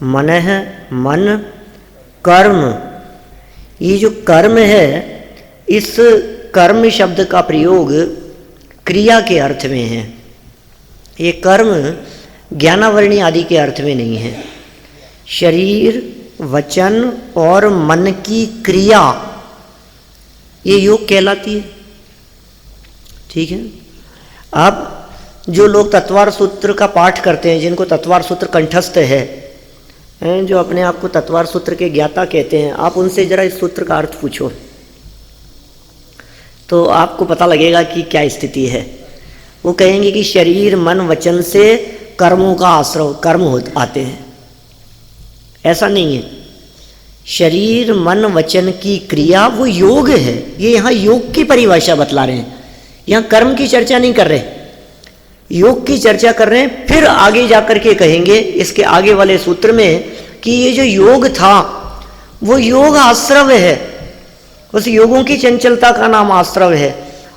मनः मन कर्म, ये जो कर्म है इस कर्म शब्द का प्रयोग क्रिया के अर्थ में है। ये कर्म ज्ञानावरणी आदि के अर्थ में नहीं है। शरीर वचन और मन की क्रिया ये योग कहलाती है। ठीक है। अब जो लोग तत्वार सूत्र का पाठ करते हैं, जिनको तत्वार सूत्र कंठस्थ है, जो अपने आप को तत्वार सूत्र के ज्ञाता कहते हैं, आप उनसे जरा इस सूत्र का अर्थ पूछो तो आपको पता लगेगा कि क्या स्थिति है। वो कहेंगे कि शरीर मन वचन से कर्मों का आश्रय कर्म आते हैं। ऐसा नहीं है। शरीर मन वचन की क्रिया वो योग है। ये यहाँ योग की परिभाषा बतला रहे हैं, यहाँ कर्म की चर्चा नहीं कर रहे, योग की चर्चा कर रहे हैं। फिर आगे जाकर के कहेंगे इसके आगे वाले सूत्र में कि ये जो योग था वो योग आश्रव है, उस योगों की चंचलता का नाम आश्रव है।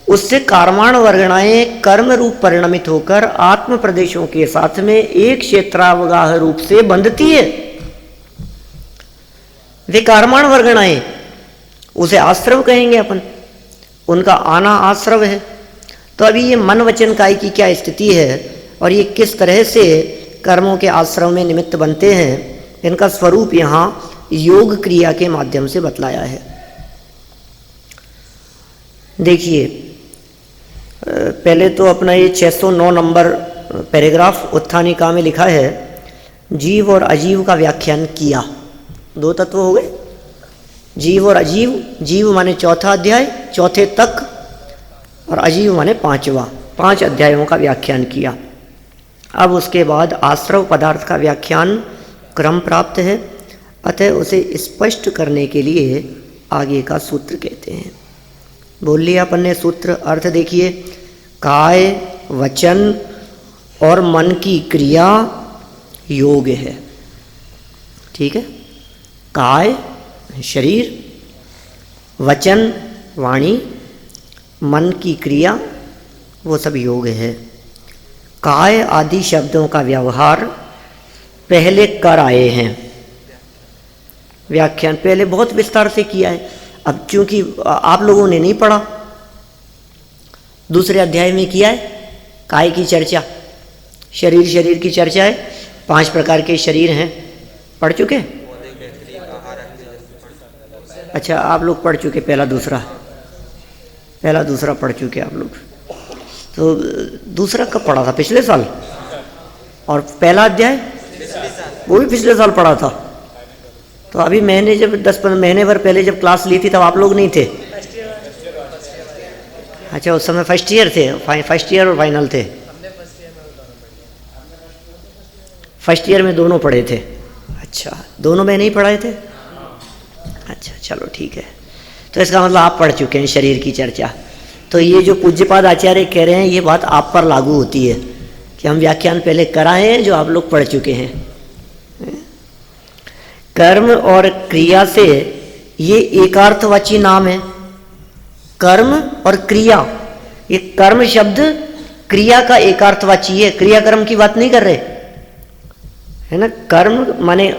उससे कार्माण वर्गणाएं कर्म रूप परिणमित होकर आत्म प्रदेशों के साथ में एक क्षेत्रावगाह रूप से बंधती है। वे कार्माण वर्गणाएं, उसे आश्रव कहेंगे अपन, उनका आना आश्रव है। तो अभी ये मन वचन काय की क्या स्थिति है और ये किस तरह से कर्मों के आश्रव में निमित्त बनते हैं, इनका स्वरूप यहाँ योग क्रिया के माध्यम से बतलाया है। देखिए, पहले तो अपना ये 609 नंबर पैराग्राफ उत्थानिका में लिखा है, जीव और अजीव का व्याख्यान किया। दो तत्व हो गए, जीव और अजीव। जीव माने चौथा अध्याय, चौथे तक, और अजीव माने पांचवा, 5 अध्यायों का व्याख्यान किया। अब उसके बाद आश्रव पदार्थ का व्याख्यान क्रम प्राप्त है, अतः उसे स्पष्ट करने के लिए आगे का सूत्र कहते हैं। बोल लिया अपन ने सूत्र, अर्थ देखिए, काय वचन और मन की क्रिया योग है। ठीक है। काय शरीर, वचन वाणी, मन की क्रिया वो सब योग है। काय आदि शब्दों का व्यवहार पहले कर आए हैं, व्याख्यान पहले बहुत विस्तार से किया है। अब चूंकि आप लोगों ने नहीं पढ़ा, दूसरे अध्याय में किया है काय की चर्चा, शरीर की चर्चा है। 5 प्रकार के शरीर हैं, पढ़ चुके? अच्छा, आप लोग पढ़ चुके, पहला दूसरा पढ़ चुके आप लोग। तो दूसरा कब पढ़ा था? पिछले साल। और पहला अध्याय वो भी पिछले साल पढ़ा था। तो अभी मैंने जब 10-15 महीने भर पहले जब क्लास ली थी तब आप लोग नहीं थे। अच्छा, उस समय फर्स्ट ईयर थे, फर्स्ट ईयर और फाइनल थे। फर्स्ट ईयर में दोनों पढ़े थे। अच्छा, दोनों में नहीं पढ़ाए थे? अच्छा, चलो ठीक है। तो इसका मतलब आप पढ़ चुके हैं शरीर की चर्चा। तो ये जो पूज्यपाद आचार्य कह रहे हैं ये बात आप पर लागू होती है कि हम व्याख्यान पहले कराए हैं जो आप लोग पढ़ चुके हैं। कर्म और क्रिया से ये एकार्थवाची नाम है, कर्म और क्रिया। ये कर्म शब्द क्रिया का एकार्थवाची है, क्रिया कर्म की बात नहीं कर रहे, है ना। कर्म माने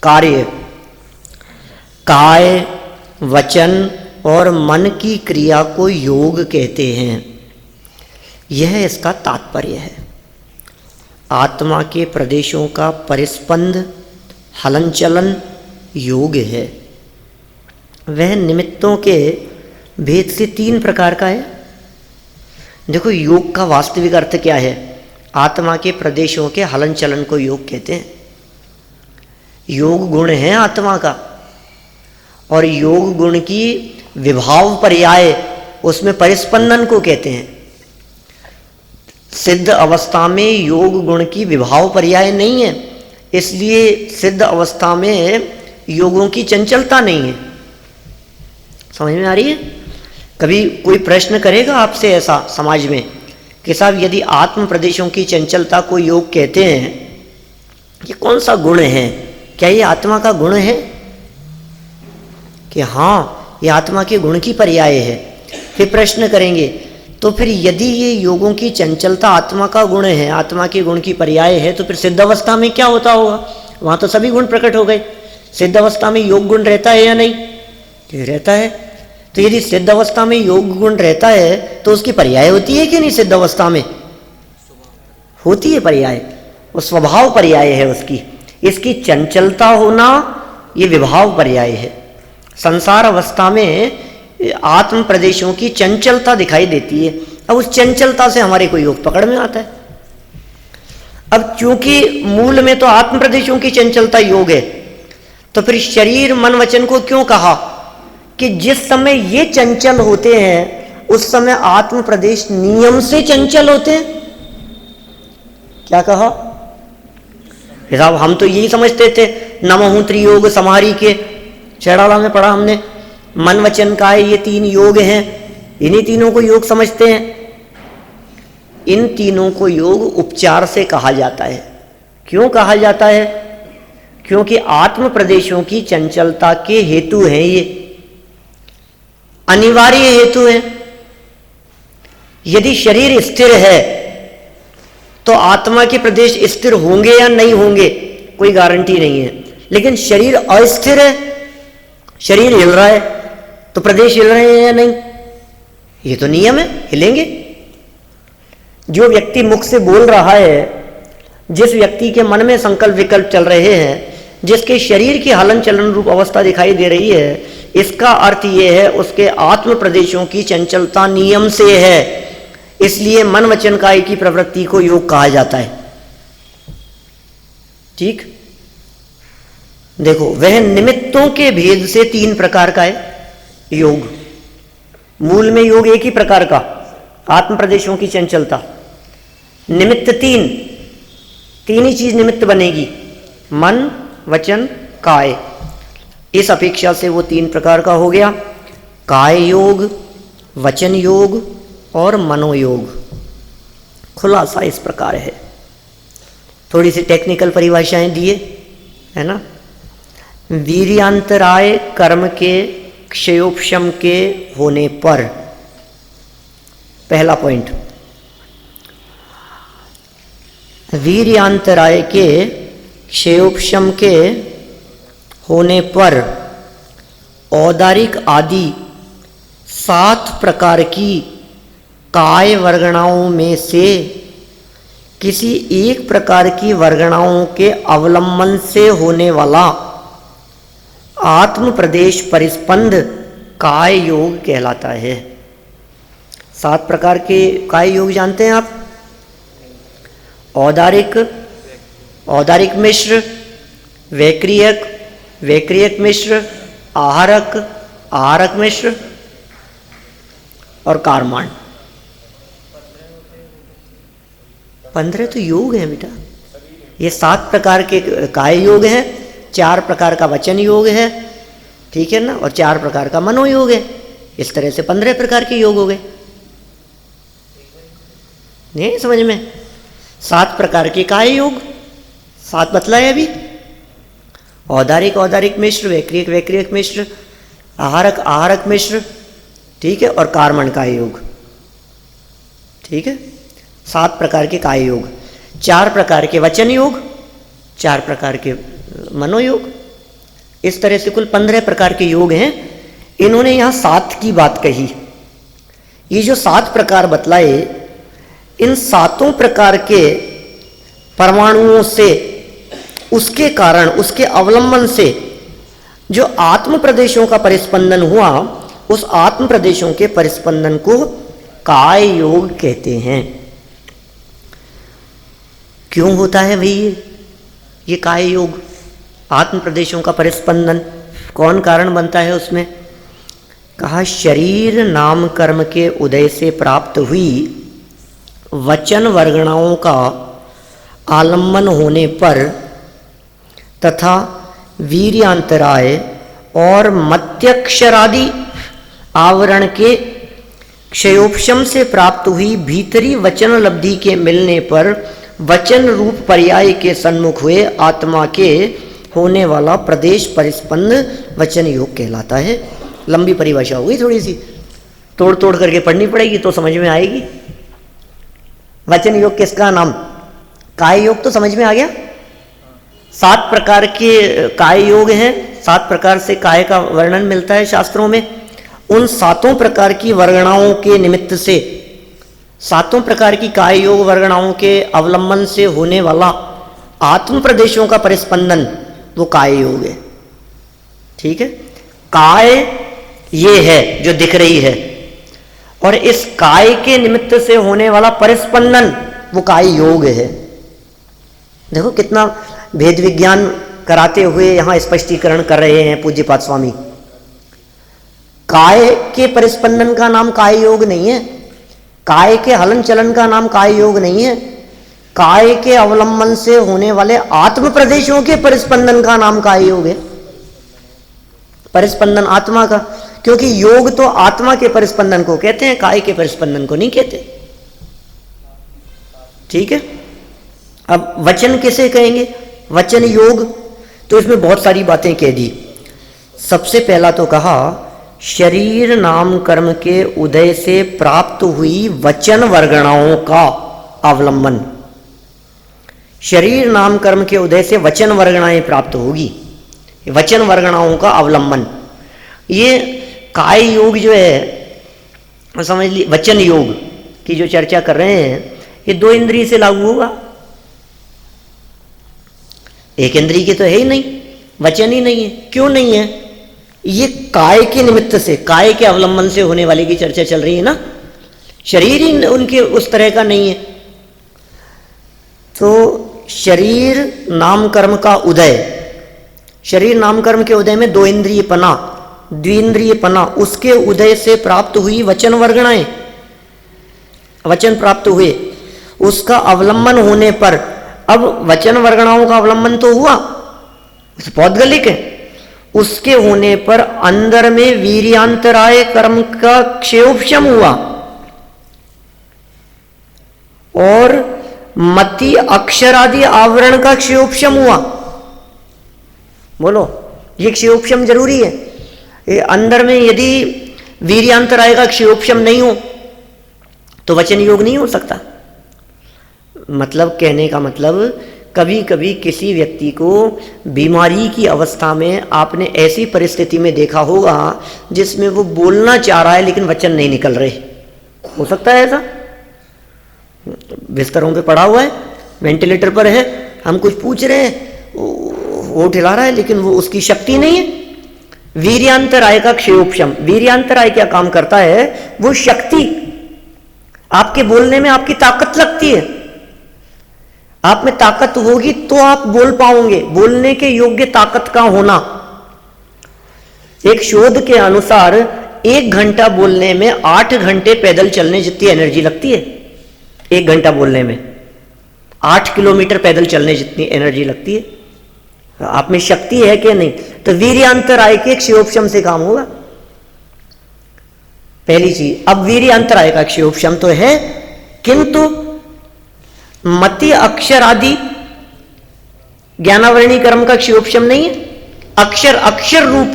कार्य, काय वचन और मन की क्रिया को योग कहते हैं। यह इसका तात्पर्य है। आत्मा के प्रदेशों का परिस्पंद हलन चलन योग है। वह निमित्तों के भेद से 3 प्रकार का है। देखो, योग का वास्तविक अर्थ क्या है? आत्मा के प्रदेशों के हलन चलन को योग कहते हैं। योग गुण है आत्मा का, और योग गुण की विभाव पर्याय उसमें परिस्पंदन को कहते हैं। सिद्ध अवस्था में योग गुण की विभाव पर्याय नहीं है, इसलिए सिद्ध अवस्था में योगों की चंचलता नहीं है। समझ में आ रही है? कभी कोई प्रश्न करेगा आपसे ऐसा समाज में कि साहब यदि आत्म प्रदेशों की चंचलता को योग कहते हैं, ये कौन सा गुण है? क्या ये आत्मा का गुण है? कि हाँ, ये आत्मा के गुण की पर्याय है। फिर प्रश्न करेंगे, तो फिर यदि ये योगों की चंचलता आत्मा का गुण है, आत्मा के गुण की पर्याय है, तो फिर सिद्ध अवस्था में क्या होता होगा? वहाँ तो सभी गुण प्रकट हो गए। सिद्ध अवस्था में योग गुण रहता है या नहीं? ये रहता है। तो यदि सिद्ध अवस्था में योग गुण रहता है तो उसकी पर्याय होती है कि नहीं? सिद्ध अवस्था में होती है पर्याय, वो स्वभाव पर्याय है उसकी। इसकी चंचलता होना ये विभाव पर्याय है। संसार अवस्था में आत्म प्रदेशों की चंचलता दिखाई देती है। अब उस चंचलता से हमारे को योग पकड़ में आता है। अब चूंकि मूल में तो आत्म प्रदेशों की चंचलता योग है, तो फिर शरीर मन वचन को क्यों कहा कि जिस समय ये चंचल होते हैं उस समय आत्म प्रदेश नियम से चंचल होते हैं? क्या कहा? साहब हम तो यही समझते थे, नमः त्रियोग समारी के चैड़ाला में पढ़ा हमने, मन वचन काय ये 3 योग हैं, इन्हीं तीनों को योग समझते हैं। इन तीनों को योग उपचार से कहा जाता है। क्यों कहा जाता है? क्योंकि आत्म प्रदेशों की चंचलता के हेतु हैं, ये अनिवार्य हेतु हैं। यदि शरीर स्थिर है तो आत्मा के प्रदेश स्थिर होंगे या नहीं होंगे कोई गारंटी नहीं है। लेकिन शरीर अस्थिर है, शरीर हिल रहा है तो प्रदेश हिल रहे हैं या नहीं? ये तो नियम है, हिलेंगे। जो व्यक्ति मुख से बोल रहा है, जिस व्यक्ति के मन में संकल्प विकल्प चल रहे हैं, जिसके शरीर की हलन चलन रूप अवस्था दिखाई दे रही है, इसका अर्थ यह है उसके आत्म प्रदेशों की चंचलता नियम से है। इसलिए मन वचन काय की प्रवृत्ति को योग कहा जाता है। ठीक, देखो वह निमित्तों के भेद से 3 प्रकार का है योग। मूल में योग एक ही प्रकार का, आत्म प्रदेशों की चंचलता। निमित्त 3 ही चीज निमित्त बनेगी, मन वचन काय। इस अपेक्षा से वो 3 प्रकार का हो गया, काय योग, वचन योग और मनोयोग। खुलासा इस प्रकार है। थोड़ी सी टेक्निकल परिभाषाएं दिए है ना। वीर्यांतराय कर्म के क्षयोपशम के होने पर, पहला पॉइंट, वीर्यांतराय के क्षयोपशम के होने पर औदारिक आदि 7 प्रकार की काय वर्गणाओं में से किसी एक प्रकार की वर्गणाओं के अवलंबन से होने वाला आत्म प्रदेश परिस्पंद काय योग कहलाता है। 7 प्रकार के काय योग जानते हैं आप? औदारिक, औदारिक मिश्र, वैक्रियक, वैक्रियक मिश्र, आहारक, आहारक मिश्र और कारमाण। 15 तो योग हैं बेटा। ये 7 प्रकार के काय योग हैं, 4 प्रकार का वचन योग है, ठीक है ना, और 4 प्रकार का मनोयोग है। इस तरह से 15 प्रकार के योग हो गए। नहीं समझ में? 7 प्रकार के काय योग, 7 बतलाए अभी। औदारिक, औदारिक मिश्र, वैक्रियक, वैक्रियक मिश्र, आहारक, आहारक मिश्र, ठीक है, और कारमण काय योग। ठीक है, 7 प्रकार के काय योग, 4 प्रकार के वचन योग, 4 प्रकार के मनोयोग। इस तरह से कुल 15 प्रकार के योग हैं। इन्होंने यहाँ 7 की बात कही। ये जो 7 प्रकार बतलाए, इन 7 प्रकार के परमाणुओं से, उसके कारण, उसके अवलंबन से जो आत्म प्रदेशों का परिस्पंदन हुआ, उस आत्म प्रदेशों के परिस्पंदन को काय योग कहते हैं। क्यों होता है भाई ये काय योग, आत्म प्रदेशों का परिस्पंदन? कौन कारण बनता है उसमें? कहा शरीर नाम कर्म के उदय से प्राप्त हुई वचन वर्गणाओं का आलम्बन होने पर तथा वीर्यांतराय और मत्यक्षरादि आवरण के क्षयोपशम से प्राप्त हुई भीतरी वचन लब्धि के मिलने पर वचन रूप पर्याय के सन्मुख हुए आत्मा के होने वाला प्रदेश परिस्पंद वचन योग कहलाता है। लंबी परिभाषा होगी, थोड़ी सी तोड़ तोड़ करके पढ़नी पड़ेगी तो समझ में आएगी। वचन योग किसका नाम? काय योग तो समझ में आ गया, 7 प्रकार के काय योग हैं, 7 प्रकार से काय का वर्णन मिलता है शास्त्रों में। उन 7 प्रकार की वर्गणाओं के निमित्त से, 7 प्रकार की काय योग वर्गणाओं के अवलंबन से होने वाला आत्म प्रदेशों का परिस्पंदन, वो काय योग है। ठीक है, काय ये है जो दिख रही है, और इस काय के निमित्त से होने वाला परिस्पंदन वो काय योग है। देखो कितना भेद विज्ञान कराते हुए यहां स्पष्टीकरण कर रहे हैं पूज्यपाद स्वामी। काय के परिस्पंदन का नाम काय योग नहीं है, काय के हलन चलन का नाम काय योग नहीं है, काय के अवलंबन से होने वाले आत्म प्रदेशों के परिस्पंदन का नाम काय योग है। परिस्पंदन आत्मा का, क्योंकि योग तो आत्मा के परिस्पंदन को कहते हैं, काय के परिस्पंदन को नहीं कहते। ठीक है, अब वचन किसे कहेंगे? वचन योग, तो इसमें बहुत सारी बातें कह दी। सबसे पहला तो कहा शरीर नाम कर्म के उदय से प्राप्त हुई वचन वर्गणाओं का अवलंबन। शरीर नाम कर्म के उदय से वचन वर्गणाएं प्राप्त होगी, वचन वर्गणाओं का अवलंबन। ये काय योग जो है, समझ ली, वचन योग की जो चर्चा कर रहे हैं, ये 2 इंद्रिय से लागू होगा। एक इंद्रिय के तो है ही नहीं, वचन ही नहीं है। क्यों नहीं है? ये काय के निमित्त से, काय के अवलंबन से होने वाले की चर्चा चल रही है ना, शरीर ही उनके उस तरह का नहीं है। तो शरीर नाम कर्म का उदय, शरीर नाम कर्म के उदय में 2 इंद्रिय पना, द्विंद्रिय पना, उसके उदय से प्राप्त हुई वचन वर्गणाएं, वचन प्राप्त हुए, उसका अवलंबन होने पर, अब वचन वर्गणाओं का अवलंबन तो हुआ, पौद्गलिक है, उसके होने पर अंदर में वीर्यांतराय कर्म का क्षयोपशम हुआ और मति अक्षर आदि आवरण का क्षयोपशम हुआ। बोलो, ये क्षयोपशम जरूरी है। ये अंदर में यदि वीर्यांतराय का क्षयोपशम नहीं हो तो वचन योग नहीं हो सकता। मतलब कहने का मतलब, कभी कभी किसी व्यक्ति को बीमारी की अवस्था में आपने ऐसी परिस्थिति में देखा होगा जिसमें वो बोलना चाह रहा है लेकिन वचन नहीं निकल रहे। हो सकता है ऐसा? बिस्तरों पे पड़ा हुआ है, वेंटिलेटर पर है, हम कुछ पूछ रहे हैं, वो ठिला रहा है लेकिन वो उसकी शक्ति नहीं है। वीर्यांतराय का क्षयोपशम। वीर्यांतराय क्या काम करता है? वो शक्ति, आपके बोलने में आपकी ताकत लगती है, आप में ताकत होगी तो आप बोल पाओगे। बोलने के योग्य ताकत का होना, एक शोध के अनुसार 1 घंटा बोलने में 8 घंटे पैदल चलने जितनी एनर्जी लगती है। 1 घंटा बोलने में 8 किलोमीटर पैदल चलने जितनी एनर्जी लगती है। आप में शक्ति है कि नहीं? तो वीर्यांतराय के क्षयोपशम से काम होगा, पहली चीज। अब वीर्यांतराय का क्षयोपशम तो है, किंतु मति अक्षर आदि ज्ञानावरणी कर्म का क्षयोपशम नहीं है। अक्षर, अक्षर रूप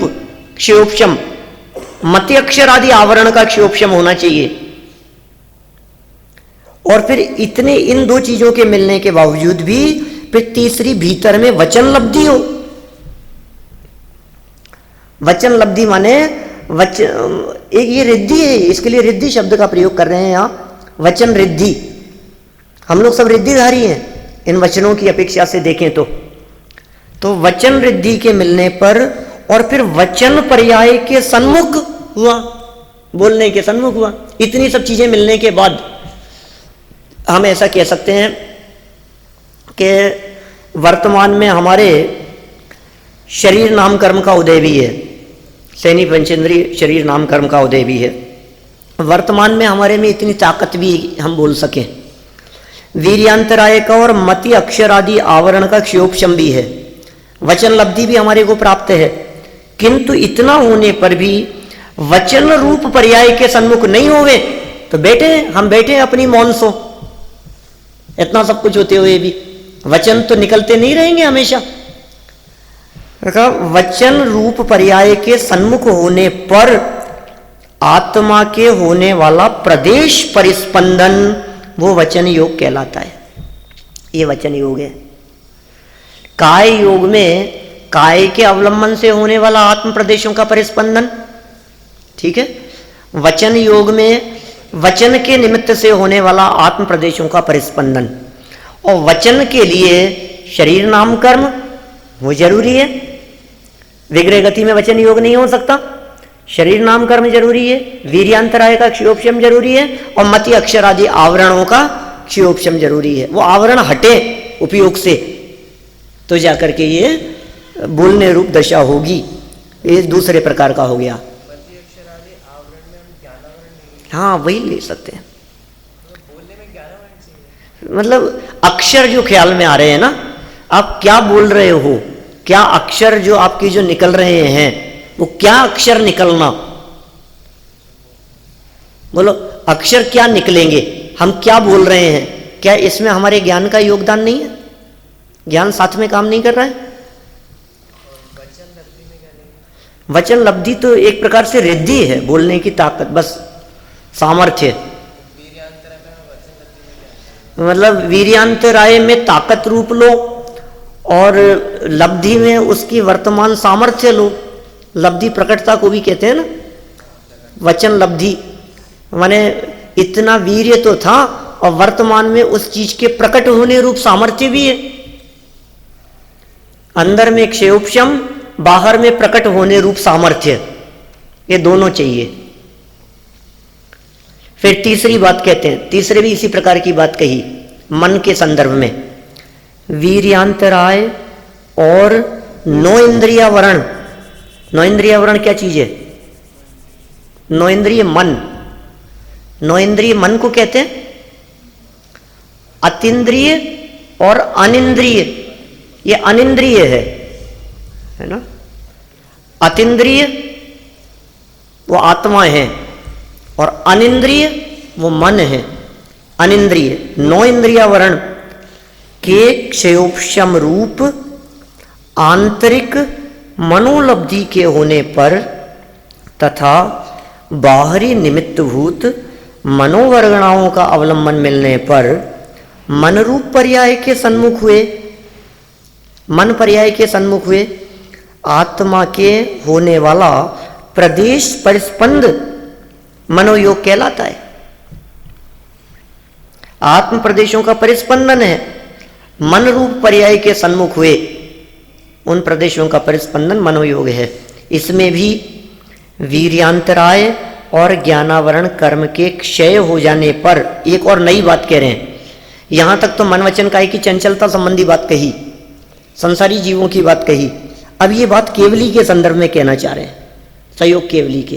क्षयोपशम, मति अक्षर आदि आवरण का क्षयोपशम होना चाहिए। और फिर इतने, इन 2 चीजों के मिलने के बावजूद भी फिर तीसरी भीतर में वचन लब्धि हो। वचन लब्धि माने एक ये रिद्धि है, इसके लिए रिद्धि शब्द का प्रयोग कर रहे हैं यहां, वचन रिद्धि। हम लोग सब रिद्धिधारी हैं इन वचनों की अपेक्षा से देखें तो वचन रिद्धि के मिलने पर, और फिर वचन पर्याय के सन्मुख हुआ, बोलने के सन्मुख हुआ। इतनी सब चीजें मिलने के बाद हम ऐसा कह सकते हैं कि वर्तमान में हमारे शरीर नाम कर्म का उदय भी है, सैनी पंचेंद्रिय शरीर नाम कर्म का उदय भी है। वर्तमान में हमारे में इतनी ताकत भी हम बोल सकें। वीर्यांतराय का और मति अक्षर आदि आवरण का क्षयोपशम भी है, वचन लब्धि भी हमारे को प्राप्त है, किंतु इतना होने पर भी वचन रूप पर्याय के सन्मुख नहीं होवे तो हम बैठे अपनी मौन सो। इतना सब कुछ होते हुए भी वचन तो निकलते नहीं रहेंगे हमेशा। वचन रूप पर्याय के सन्मुख होने पर आत्मा के होने वाला प्रदेश परिस्पंदन, वो वचन योग कहलाता है। ये वचन योग है। काय योग में काय के अवलंबन से होने वाला आत्म प्रदेशों का परिस्पंदन, ठीक है। वचन योग में वचन के निमित्त से होने वाला आत्म प्रदेशों का परिस्पंदन, और वचन के लिए शरीर नाम कर्म वो जरूरी है। विग्रह गति में वचन योग नहीं हो सकता, शरीर नाम कर्म जरूरी है, वीर्यांतराय का क्षयोपशम जरूरी है, और मति अक्षर आदि आवरणों का क्षयोपशम जरूरी है। वो आवरण हटे उपयोग से तो जाकर के ये बोलने रूप दशा होगी। ये दूसरे प्रकार का हो गया। हाँ वही ले सकते हैं, मतलब अक्षर जो ख्याल में आ रहे हैं ना, आप क्या बोल रहे हो, क्या अक्षर जो आपके जो निकल रहे हैं वो क्या अक्षर निकलना, बोलो अक्षर क्या निकलेंगे, हम क्या बोल रहे हैं, क्या इसमें हमारे ज्ञान का योगदान नहीं है? ज्ञान साथ में काम नहीं कर रहा है? वचन लब्धि तो एक प्रकार से रिद्धि है, बोलने की ताकत, बस सामर्थ्य। मतलब वीर्यांतराय में ताकत रूप लो और लब्धि में उसकी वर्तमान सामर्थ्य लो। लब्धि प्रकटता को भी कहते हैं ना, वचन लब्धि माने इतना वीर्य तो था और वर्तमान में उस चीज के प्रकट होने रूप सामर्थ्य भी है। अंदर में क्षयोपशम, बाहर में प्रकट होने रूप सामर्थ्य, ये दोनों चाहिए। फिर तीसरी बात कहते हैं, तीसरे भी इसी प्रकार की बात कही मन के संदर्भ में, वीर्यांतराय और नौ इंद्रिया वरण। नौ इंद्रिया वरण क्या चीज है? नौ इंद्रिय मन, नौ इंद्रिय मन को कहते हैं अतीन्द्रिय और अनिंद्रिय। ये अनिंद्रिय है ना, अतीन्द्रिय वो आत्मा है और अनिंद्रिय वो मन है। अनिंद्रिय नौ इंद्रिया वरण के क्षयोपशम रूप आंतरिक मनोलब्धि के होने पर तथा बाहरी निमित्तभूत मनोवर्गणाओं का अवलंबन मिलने पर मन रूप पर्याय के सन्मुख हुए, मन पर्याय के सन्मुख हुए आत्मा के होने वाला प्रदेश परिस्पंद मनोयोग कहलाता है। आत्म प्रदेशों का परिस्पंदन है, मन रूप पर्याय के सन्मुख हुए उन प्रदेशों का परिस्पंदन मनोयोग है। इसमें भी वीर्यांतराय और ज्ञानावरण कर्म के क्षय हो जाने पर एक और नई बात कह रहे हैं। यहां तक तो मन वचन काया की चंचलता संबंधी बात कही, संसारी जीवों की बात कही। अब ये बात केवली के संदर्भ में कहना चाह रहे हैं, सहयोग केवली के,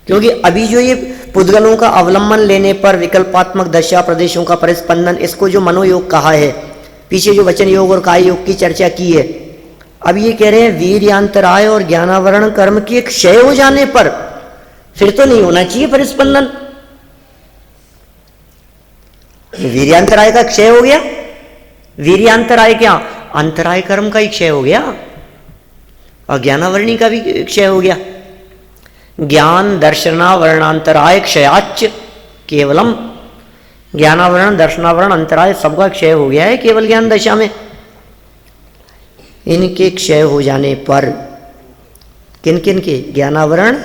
क्योंकि अभी जो ये पुद्गलों का अवलंबन लेने पर विकल्पात्मक दशा प्रदेशों का परिस्पंदन, इसको जो मनोयोग कहा है, पीछे जो वचन योग और काय योग की चर्चा की है, अब ये कह रहे हैं वीर्यांतराय और ज्ञानावरण कर्म के क्षय हो जाने पर फिर तो नहीं होना चाहिए परिस्पंदन। वीर्यांतराय का क्षय हो गया, वीर्यांतराय क्या, अंतराय कर्म का ही क्षय हो गया और ज्ञानावरणी का भी क्षय हो गया। ज्ञान दर्शनावरणांतराय क्षयाच केवलम, ज्ञानावरण दर्शनावरण अंतराय सबका क्षय हो गया है केवल ज्ञान दशा में। इनके क्षय हो जाने पर, किन किन के, ज्ञानावरण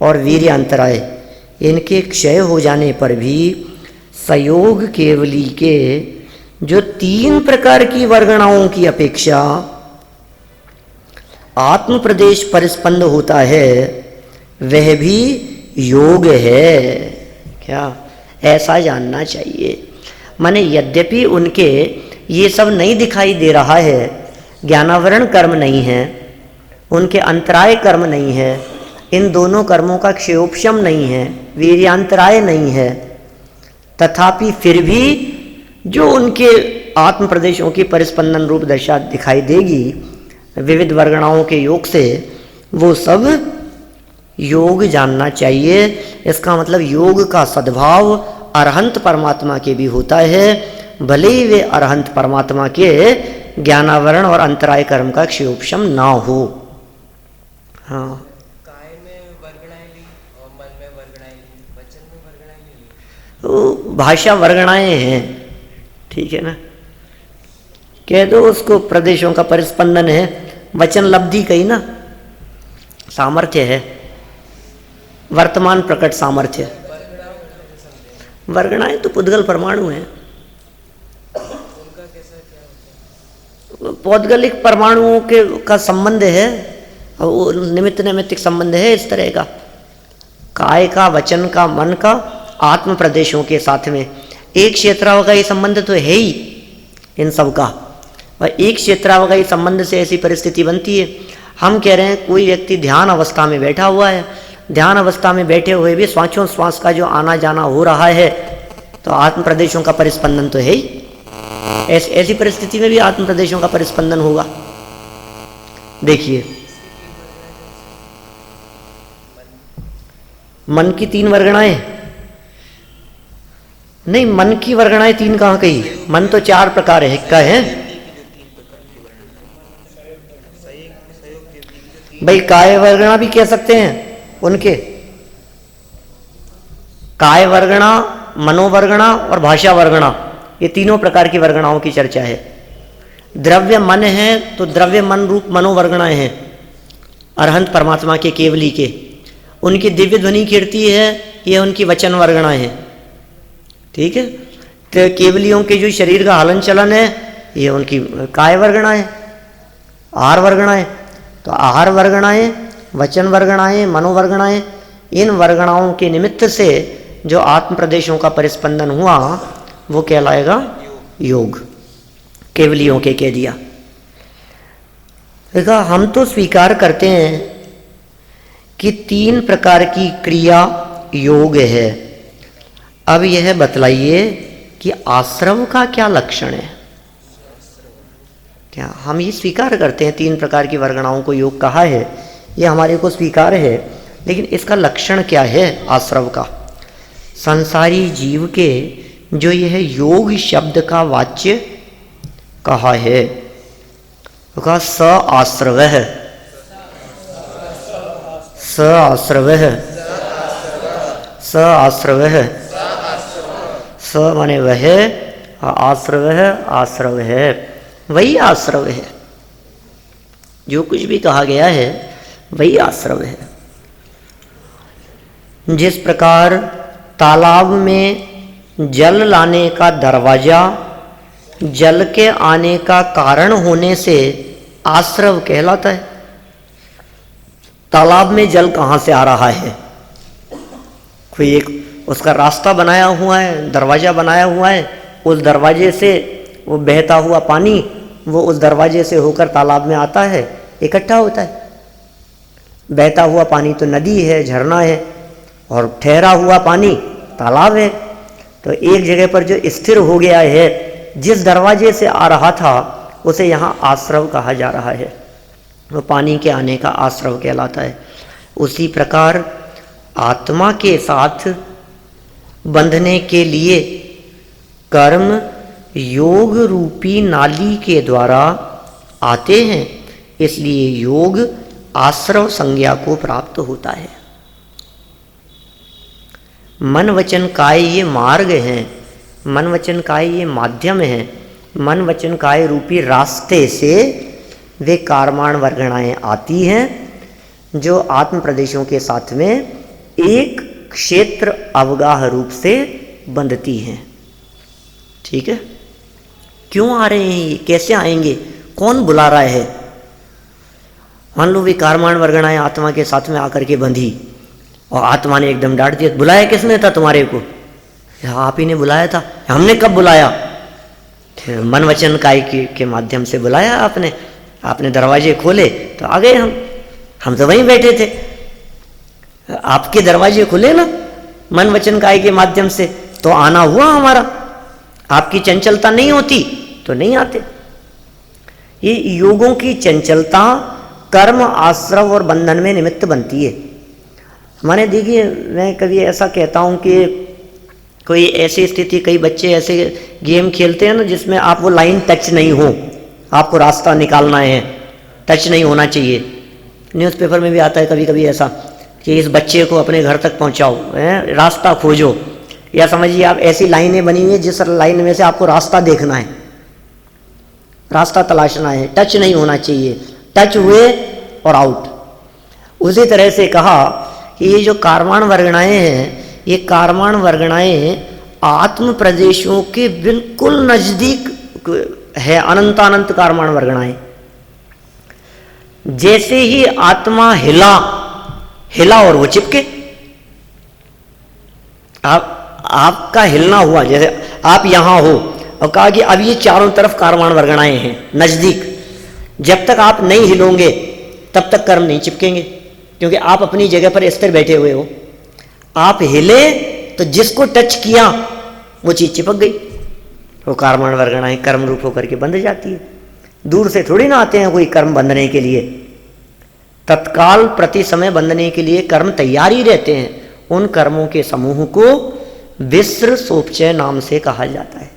और वीर्यांतराय, इनके क्षय हो जाने पर भी संयोग केवली के जो तीन प्रकार की वर्गणाओं की अपेक्षा आत्म प्रदेश परिस्पंद होता है वह भी योग है। क्या ऐसा जानना चाहिए। माने यद्यपि उनके ये सब नहीं दिखाई दे रहा है, ज्ञानावरण कर्म नहीं है, उनके अंतराय कर्म नहीं है, इन दोनों कर्मों का क्षयोपशम नहीं है, वीर्यांतराय नहीं है, तथापि फिर भी जो उनके आत्म प्रदेशों की परिस्पंदन रूप दशा दिखाई देगी विविध वर्गणाओं के योग से, वो सब योग जानना चाहिए। इसका मतलब योग का सद्भाव अरहंत परमात्मा के भी होता है, भले ही वे अरहंत परमात्मा के ज्ञानावरण और अंतराय कर्म का क्षयोपशम ना हो। हाँ, काय में वर्गणाएं ली और मन में वर्गणाएं ली, वचन में वर्गणाएं ली। तो भाषा वर्गणाएं हैं, ठीक है ना। कह दो उसको, प्रदेशों का परिस्पंदन है। वचन लब्धि कही ना, सामर्थ्य है, वर्तमान प्रकट सामर्थ्य। वर्गणाएं तो पुद्गल परमाणु हैं। पौद्गलिक परमाणुओं के का संबंध है, और वो निमित्त नैमित्तिक संबंध है इस तरह का, काय का, वचन का, मन का, आत्म प्रदेशों के साथ में एक क्षेत्रावगाही संबंध तो है ही इन सब का। और एक क्षेत्रावगाही संबंध से ऐसी परिस्थिति बनती है, हम कह रहे हैं कोई व्यक्ति ध्यान अवस्था में बैठा हुआ है, ध्यान अवस्था में बैठे हुए भी श्वासोच्छ्वास का जो आना जाना हो रहा है, तो आत्म प्रदेशों का परिस्पंदन तो है ही। ऐसी परिस्थिति में भी आत्म प्रदेशों का परिस्पंदन होगा। देखिए, मन की 3 वर्गणाएं नहीं, मन की वर्गणाएं 3 कहाँ कही? मन तो 4 प्रकार है, क्या है भाई? काय वर्गणा भी कह सकते हैं उनके, काय वर्गणा, मनोवर्गणा और भाषा वर्गणा, ये तीनों प्रकार की वर्गणाओं की चर्चा है। द्रव्य मन है तो द्रव्य मन रूप मनोवर्गणाएं हैं अरहंत परमात्मा के, केवली के। उनकी दिव्य ध्वनि कीर्ति है, ये उनकी वचन वर्गणाएं हैं। ठीक है, तो केवलियों के जो शरीर का हलन चलन है, ये उनकी काय वर्गणाएं, आहार वर्गणाएं। तो आहार वर्गणाएं, वचन वर्गणाएं, मनोवर्गणाएं, इन वर्गणाओं के निमित्त से जो आत्म प्रदेशों का परिस्पंदन हुआ वो कहलाएगा योग। केवलियों के कह दिया। देखा, हम तो स्वीकार करते हैं कि 3 प्रकार की क्रिया योग है। अब यह बतलाइए कि आश्रव का क्या लक्षण है? क्या हम ये स्वीकार करते हैं 3 प्रकार की वर्गणाओं को योग कहा है, ये हमारे को स्वीकार है, लेकिन इसका लक्षण क्या है आश्रव का? संसारी जीव के जो यह योग शब्द का वाच्य कहा है, कहा स आश्रव है, स आश्रव है, स आश्रव है, स माने वह, आश्रव है, आश्रव है, वही आश्रव है। जो कुछ भी कहा गया है वही आश्रव है। जिस प्रकार तालाब में जल लाने का दरवाजा जल के आने का कारण होने से आश्रव कहलाता है। तालाब में जल कहाँ से आ रहा है? कोई एक उसका रास्ता बनाया हुआ है, दरवाजा बनाया हुआ है, उस दरवाजे से वो बहता हुआ पानी वो उस दरवाजे से होकर तालाब में आता है, इकट्ठा होता है। बहता हुआ पानी तो नदी है, झरना है, और ठहरा हुआ पानी तालाब है। तो एक जगह पर जो स्थिर हो गया है, जिस दरवाजे से आ रहा था उसे यहाँ आश्रव कहा जा रहा है, वो पानी के आने का आश्रव कहलाता है। उसी प्रकार आत्मा के साथ बंधने के लिए कर्म योग रूपी नाली के द्वारा आते हैं, इसलिए योग आश्रव संज्ञा को प्राप्त होता है। मन वचन काय ये मार्ग हैं, मन वचन काय ये माध्यम हैं। मन वचन काय रूपी रास्ते से वे कारमाण वर्गणाएं आती हैं, जो आत्म प्रदेशों के साथ में एक क्षेत्र अवगाह रूप से बंधती हैं। ठीक है, क्यों आ रहे हैं ये, कैसे आएंगे, कौन बुला रहा है? मान लो वे कारमाण वर्गणाएं आत्मा के साथ में आकर के बंधी और आत्मा ने एकदम डांट दिया। बुलाया किसने था तुम्हारे को? आप ही ने बुलाया था। हमने कब बुलाया? मन वचन काय के माध्यम से बुलाया आपने। आपने दरवाजे खोले तो आ गए हम तो वहीं बैठे थे। आपके दरवाजे खुले ना मन वचन काय के माध्यम से, तो आना हुआ हमारा। आपकी चंचलता नहीं होती तो नहीं आते। ये योगों की चंचलता कर्म आश्रव और बंधन में निमित्त बनती है। माने देखिए, मैं कभी ऐसा कहता हूँ कि कोई ऐसी स्थिति, कई बच्चे ऐसे गेम खेलते हैं ना जिसमें आप वो लाइन टच नहीं हो, आपको रास्ता निकालना है, टच नहीं होना चाहिए। न्यूज़पेपर में भी आता है कभी कभी ऐसा कि इस बच्चे को अपने घर तक पहुँचाओ, रास्ता खोजो, या समझिए आप ऐसी लाइनें बनी हुई हैं जिस लाइन में से आपको रास्ता देखना है। रास्ता तलाशना है, टच नहीं होना चाहिए, टच हुए और आउट। उसी तरह से कहा कि ये जो कार्माण वर्गणाएं हैं, ये कार्माण वर्गणाएं आत्म प्रदेशों के बिल्कुल नजदीक है, अनंतानंत कार्माण वर्गणाएं। जैसे ही आत्मा हिला और वो चिपके, आपका हिलना हुआ, जैसे आप यहां हो और कहा कि अब ये चारों तरफ कार्माण वर्गणाएं हैं नजदीक, जब तक आप नहीं हिलोगे तब तक कर्म नहीं चिपकेंगे, क्योंकि आप अपनी जगह पर स्थिर बैठे हुए हो। आप हिले तो जिसको टच किया वो चीज चिपक गई, वो कार्माण वर्गणाएं कर्म रूप होकर के बंध जाती है। दूर से थोड़ी ना आते हैं कोई कर्म बंधने के लिए, तत्काल प्रति समय बंधने के लिए कर्म तैयार ही रहते हैं। उन कर्मों के समूह को विस्र सोपचय नाम से कहा जाता है।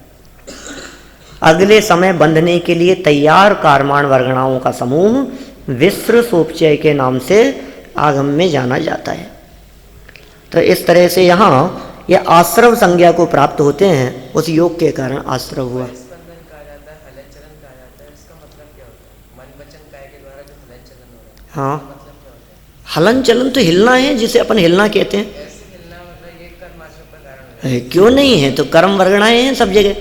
अगले समय बंधने के लिए तैयार कार्माण वर्गणाओं का समूह विस्र सोपचय के नाम से आगम में जाना जाता है। तो इस तरह से यहाँ ये आश्रव संज्ञा को प्राप्त होते हैं, उस योग के कारण आश्रव हुआ। स्पंदन कहा जाता है, हलन चलन कहा जाता है, इसका मतलब क्या होता है? मन वचन काया के द्वारा जो हलन चलन हो रहा है, हाँ, मतलब क्या होता है? हलन चलन तो हिलना है, जिसे अपन हिलना कहते हैं। ऐसे हिलना मतलब ये कर्म आश्रम का कारण है। क्यों नहीं है, तो कर्म वर्गणाएं हैं सब जगह,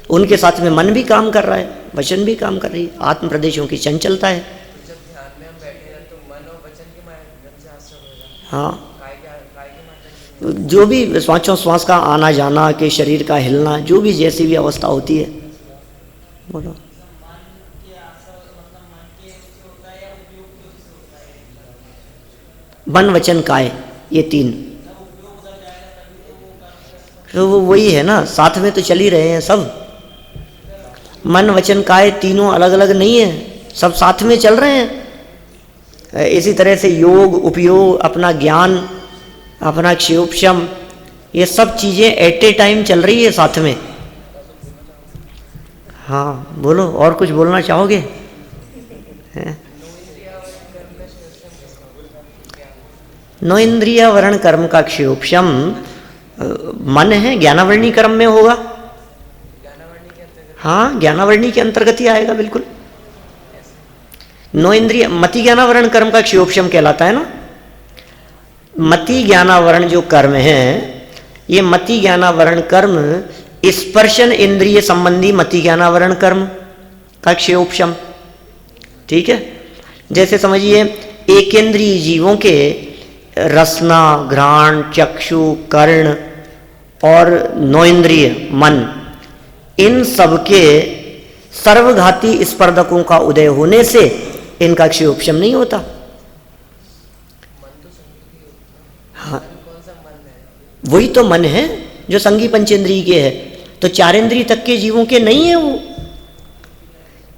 उनके साथ में मन भी काम कर रहा है, वचन भी काम कर रही है, आत्म प्रदेशों की चंचलता है। तो जब ध्यान में हम बैठे हैं तो मन और वचन के माध्यम से आश्रम होगा, हाँ, काय के माध्यम से जो भी श्वासों श्वास का आना जाना, के शरीर का हिलना, जो भी जैसी भी अवस्था होती है। बोलो। मन वचन काय, ये तीन, तो वो वही है ना, साथ में तो चल ही रहे हैं सब। मन वचन काय तीनों अलग अलग नहीं है, सब साथ में चल रहे हैं। इसी तरह से योग, उपयोग, अपना ज्ञान, अपना क्षयोपशम, ये सब चीजें एट ए टाइम चल रही है साथ में। हाँ बोलो, और कुछ बोलना चाहोगे? हैं? नो इंद्रिया वर्ण कर्म का क्षयोपशम मन है, ज्ञानावरणी कर्म में होगा। हाँ, ज्ञानावरणी के अंतर्गत ही आएगा बिल्कुल। नो इंद्रिय मति ज्ञानावरण कर्म का क्षयोपशम कहलाता है ना। मति ज्ञानावरण जो कर्म है, ये मति ज्ञानावरण कर्म स्पर्शन इंद्रिय संबंधी मति ज्ञानावरण कर्म का क्षयोपशम, ठीक है। जैसे समझिए एकेंद्रीय जीवों के रसना, घ्राण, चक्षु, कर्ण और नौ इंद्रिय मन, इन सबके सर्वघाती स्पर्धकों का उदय होने से इनका क्षयोपशम नहीं होता। हाँ, वही तो मन है जो संगी पंचेंद्रिय के है, तो चारेंद्रिय तक के जीवों के नहीं है वो।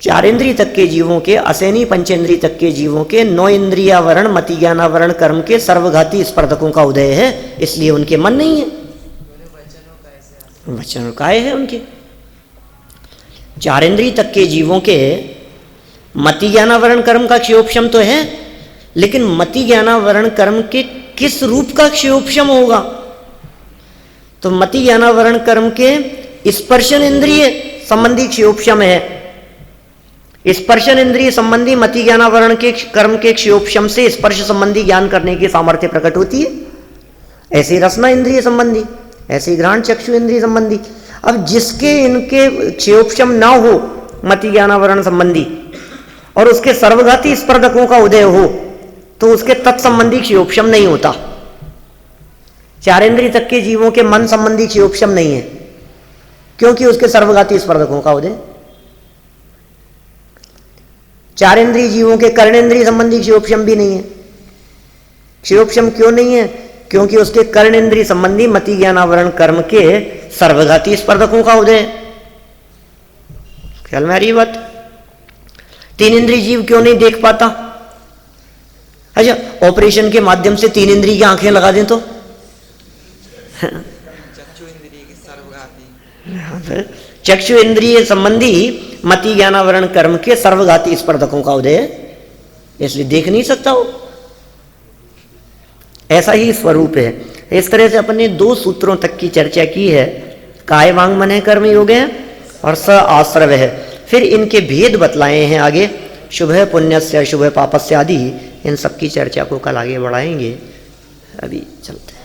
चारेंद्रिय तक के जीवों के, असैनी पंचेंद्रिय तक के जीवों के नौ इंद्रियावरण मति ज्ञानावरण कर्म के सर्वघाती स्पर्धकों का उदय है, इसलिए उनके मन नहीं है, वचन और काय है उनके। चारेंद्रिय तक के जीवों के मति ज्ञानावरण कर्म का क्षयोपशम तो है, लेकिन मति ज्ञानावरण कर्म के किस रूप का क्षयोपशम होगा? तो मति ज्ञानावरण कर्म के स्पर्शन इंद्रिय संबंधी क्षयोपशम है। स्पर्शन इंद्रिय संबंधी मति ज्ञानावरण के कर्म के क्षयोपशम से स्पर्श संबंधी ज्ञान करने की सामर्थ्य प्रकट होती है। ऐसी रसना इंद्रिय संबंधी, ऐसी घ्राण चक्षु इंद्रिय संबंधी। अब जिसके इनके क्षयोपशम ना हो मति ज्ञानावरण संबंधी और उसके सर्वघाती स्पर्धकों का उदय हो, तो उसके तत्संबंधी क्षयोपशम नहीं होता। चारेंद्रिय तक के जीवों के मन संबंधी क्षयोपशम नहीं है, क्योंकि उसके सर्वघाती स्पर्धकों का उदय। चारेंद्रिय जीवों के कर्णेंद्रिय संबंधी क्षयोपशम भी नहीं है। क्षयोपशम क्यों नहीं है? क्योंकि उसके कर्णेंद्रिय संबंधी मति ज्ञानावरण कर्म के सर्वघाती स्पर्धकों का उदय। ख्याल में आ रही है बात? तीन इंद्रिय जीव क्यों नहीं देख पाता? अच्छा, ऑपरेशन के माध्यम से तीन इंद्रिय की आंखें लगा दें तो चक्षु इंद्रिय की सर्वघाती, चक्षु इंद्रिय संबंधी मति ज्ञानावरण कर्म के सर्वघाती स्पर्धकों का उदय, इसलिए देख नहीं सकता वो। ऐसा ही स्वरूप है। इस तरह से अपन ने दो सूत्रों तक की चर्चा की है, काय वांग मन है कर्म योग है और स आश्रव है। फिर इनके भेद बतलाए हैं आगे, शुभ पुण्यस्य शुभ पापस्य आदि, इन सब की चर्चा को कल आगे बढ़ाएंगे। अभी चलते हैं।